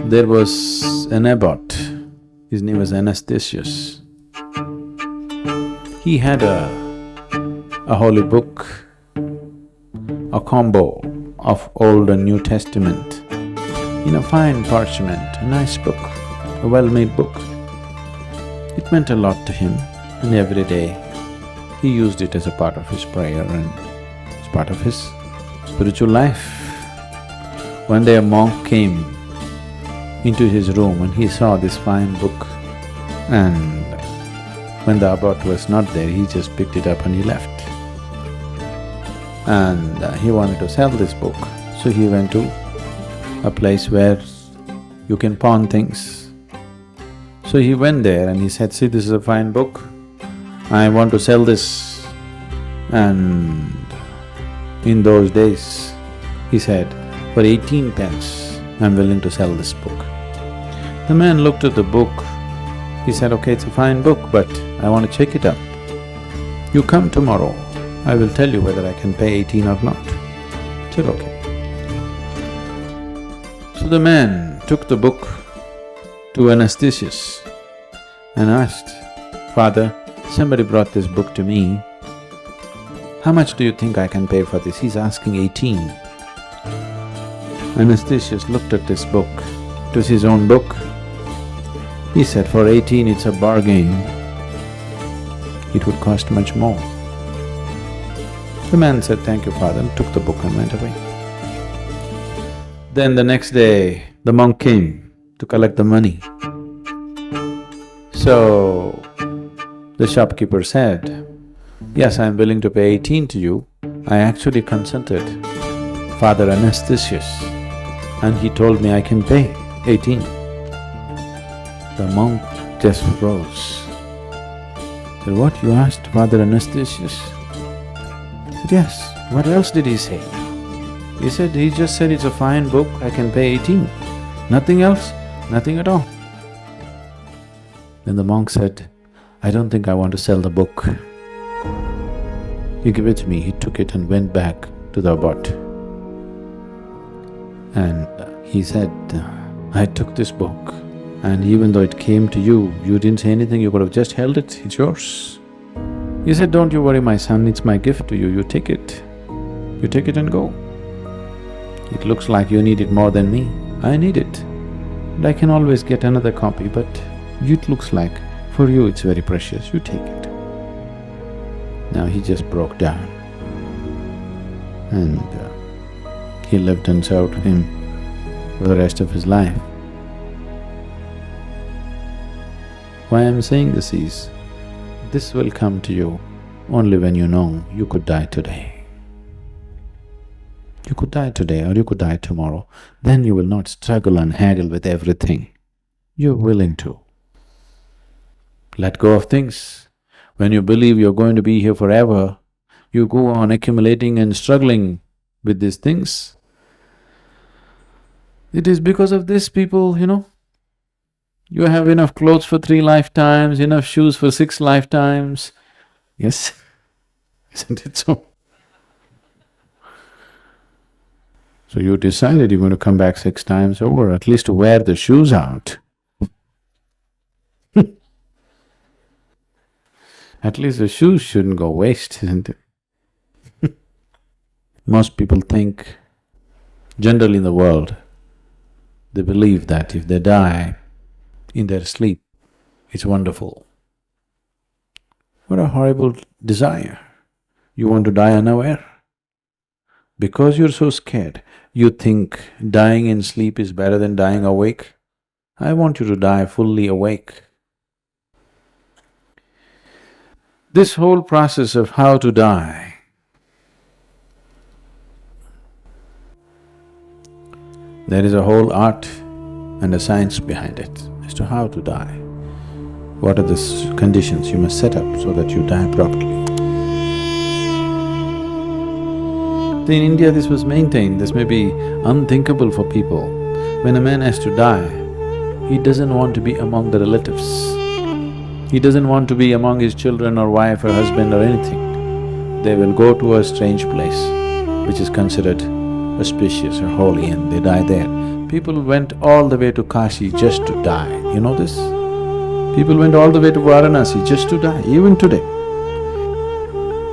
There was an abbot, his name was Anastasius. He had a holy book, a combo of Old and New Testament in a fine parchment, a nice book, a well-made book. It meant a lot to him, and every day he used it as a part of his prayer and as part of his spiritual life. One day a monk came into his room and he saw this fine book, and when the abbot was not there, he just picked it up and he left. And he wanted to sell this book, so he went to a place where you can pawn things. So he went there and he said, "See, this is a fine book, I want to sell this." And in those days, he said, "For 18 pence, I'm willing to sell this book." The man looked at the book, he said, "Okay, it's a fine book, but I want to check it up. You come tomorrow, I will tell you whether I can pay 18 or not." He said, "Okay." So the man took the book to Anastasius and asked, "Father, somebody brought this book to me. How much do you think I can pay for this?" He's asking 18. Anastasius looked at this book, it was his own book. He said, "For 18 it's a bargain, it would cost much more." The man said, "Thank you, father," and took the book and went away. Then the next day, the monk came to collect the money. So, the shopkeeper said, "Yes, I'm willing to pay 18 to you. I actually consulted Father Anastasius and he told me I can pay 18. The monk just froze. Said, "What, you asked Father Anastasius?" I said, "Yes, what else did he say?" He said, "He just said it's a fine book, I can pay 18. Nothing else, nothing at all." Then the monk said, "I don't think I want to sell the book. You give it to me." He took it and went back to the abbot. And he said, "I took this book, and even though it came to you, you didn't say anything, you could have just held it, it's yours." He said, "Don't you worry, my son, it's my gift to you, you take it. You take it and go. It looks like you need it more than me, I need it. And I can always get another copy, but it looks like for you it's very precious, you take it." Now he just broke down and he lived and served him for the rest of his life. Why I'm saying this is, this will come to you only when you know you could die today. You could die today or you could die tomorrow, then you will not struggle and haggle with everything. You're willing to let go of things. When you believe you're going to be here forever, you go on accumulating and struggling with these things. It is because of this, people, you have enough clothes for 3 lifetimes, enough shoes for 6 lifetimes. Yes, isn't it so? So you decided you're going to come back 6 times over, at least to wear the shoes out. At least the shoes shouldn't go waste, isn't it? Most people think, generally in the world, they believe that if they die in their sleep, it's wonderful. What a horrible desire. You want to die unaware? Because you're so scared, you think dying in sleep is better than dying awake? I want you to die fully awake. This whole process of how to die, there is a whole art and a science behind it as to how to die. What are the conditions you must set up so that you die properly? In India this was maintained, this may be unthinkable for people. When a man has to die, he doesn't want to be among the relatives. He doesn't want to be among his children or wife or husband or anything. They will go to a strange place which is considered auspicious or holy and they die there. People went all the way to Kashi just to die, you know this? People went all the way to Varanasi just to die, even today.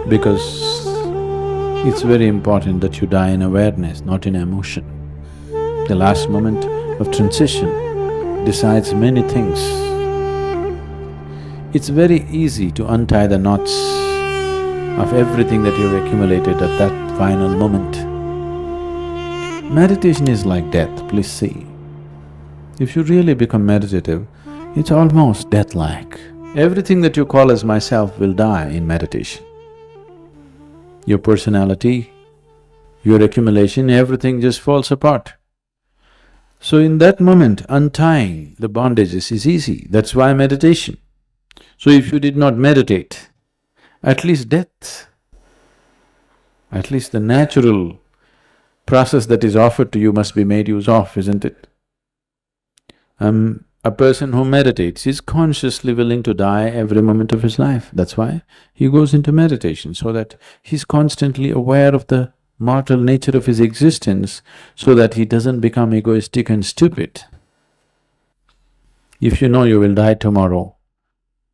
Because it's very important that you die in awareness, not in emotion. The last moment of transition decides many things. It's very easy to untie the knots of everything that you've accumulated at that final moment. Meditation is like death, please see. If you really become meditative, it's almost death-like. Everything that you call as myself will die in meditation. Your personality, your accumulation, everything just falls apart. So in that moment, untying the bondages is easy, that's why meditation. So if you did not meditate, at least death, at least the natural process that is offered to you must be made use of, isn't it? A person who meditates is consciously willing to die every moment of his life. That's why he goes into meditation, so that he's constantly aware of the mortal nature of his existence, so that he doesn't become egoistic and stupid. If you know you will die tomorrow,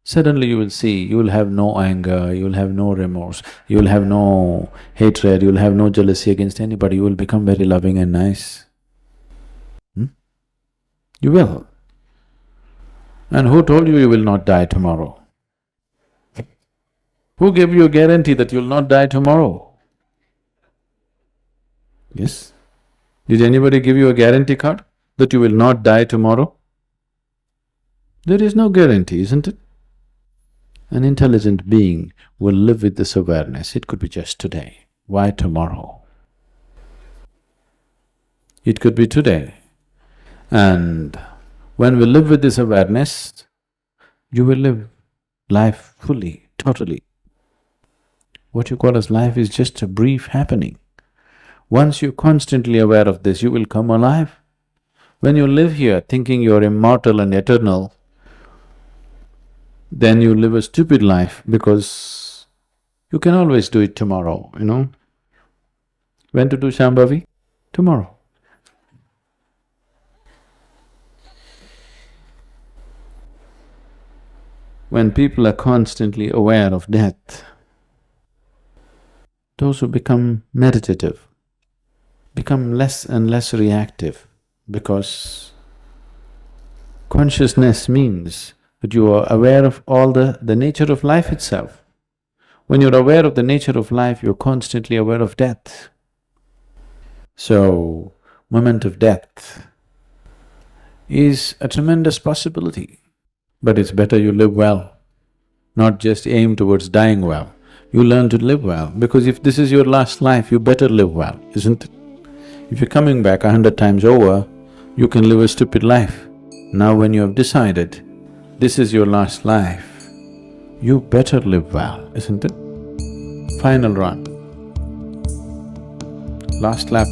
suddenly you will see, you will have no anger, you will have no remorse, you will have no hatred, you will have no jealousy against anybody, you will become very loving and nice. You will. And who told you will not die tomorrow? Who gave you a guarantee that you'll not die tomorrow? Yes? Did anybody give you a guarantee card that you will not die tomorrow? There is no guarantee, isn't it? An intelligent being will live with this awareness. It could be just today. Why tomorrow? It could be today. And when we live with this awareness, you will live life fully, totally. What you call as life is just a brief happening. Once you're constantly aware of this, you will come alive. When you live here thinking you're immortal and eternal, then you live a stupid life because you can always do it tomorrow, you know. When to do Shambhavi? Tomorrow. When people are constantly aware of death, those who become meditative become less and less reactive, because consciousness means that you are aware of all the nature of life itself. When you're aware of the nature of life, you're constantly aware of death. So, moment of death is a tremendous possibility. But it's better you live well, not just aim towards dying well. You learn to live well, because if this is your last life, you better live well, isn't it? If you're coming back 100 times over, you can live a stupid life. Now when you have decided this is your last life, you better live well, isn't it? Final run. Last lap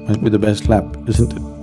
must be the best lap, isn't it?